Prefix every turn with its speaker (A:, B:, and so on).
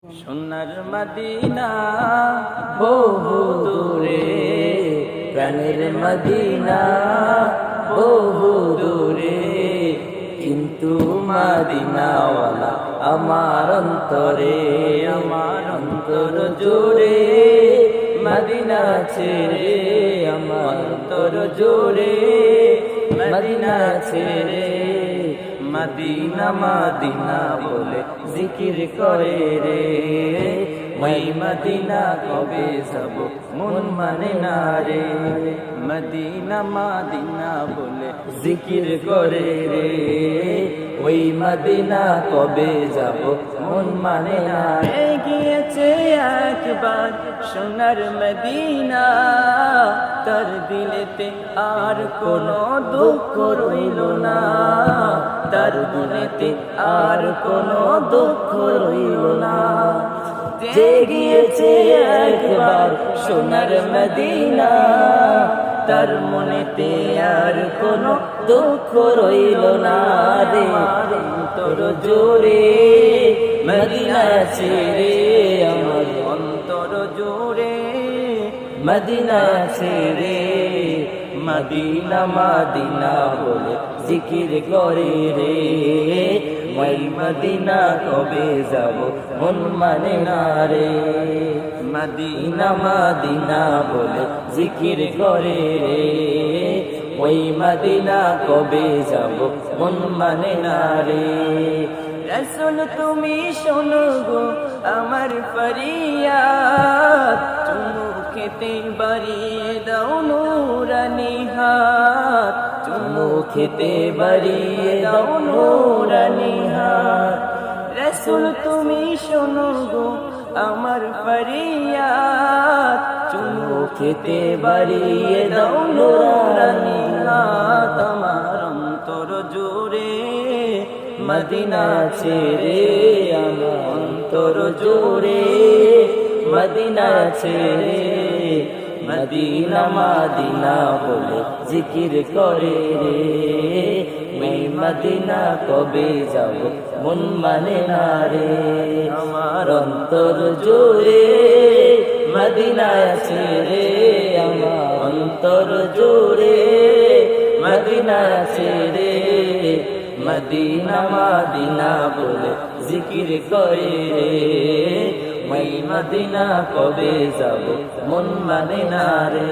A: সোনার মদিনা বহু দূরে, প্রাণের মদিনা বহু দূরে, কিন্তু মদিনাওয়ালা আমার অন্তরে, আমার অন্তর জুড়ে মদিনা ছেড়ে, আমার অন্তর জুড়ে মদিনা ছেড়ে। মদিনা মদিনা বলে জিকির করে রে, ওই মদিনা কবে যাব মন মানে না রে। মদিনা মদিনা বলে জিকির করে রে, ওই মদিনা কবে যাব মন মানে না রে। গিয়েছে একবার সোনার মদিনা, তার দিলেতে আর কোনো দুঃখ রইল না, তার দিলেতে আর কোনো দুঃখ রইল না। যে গিয়েছে একবার সোনার মদিনা, তার মনেতে আর কোনো দুঃখ রইল না রে। অন্তর জোরে মদিনা ছেড়ে, আমার অন্তর জোরে মদিনা ছেড়ে। মদিনা মদিনা বলে জিকির করে রে, ওই মদিনা কবে যাব মন মানে না রে। মদিনা মদিনা বলে জিকির করে রে, ওই মদিনা কবে যাব মন মানে না রে। রাসূল তুমি শোনো গো আমার ফরিয়াদ, চুমু খেতে বাড়িয়ে দাও নূরানি হাত, চুমু খেতে বাড়িয়ে দাও নূরানি হাত। রাসূল তুমি শোনো গো আমার ফরিয়াদ, চুমু খেতে বাড়িয়ে দাও নূরানি হাত। আমার অন্তর জুড়ে মদিনা ছেড়ে, আমার অন্তর জুড়ে মদিনা ছেড়ে। মদিনা মদিনা বলে জিকির করে রে, ওই মদিনা কবে যাব মন মানে না রে। আমার অন্তর জুড়ে মদিনা ছেড়ে, আমার অন্তর জুড়ে মদিনা ছেড়ে। মদিনা মদিনা বলে জিকির করে রে, ওই মদিনা কবে যাব মন মানে না রে।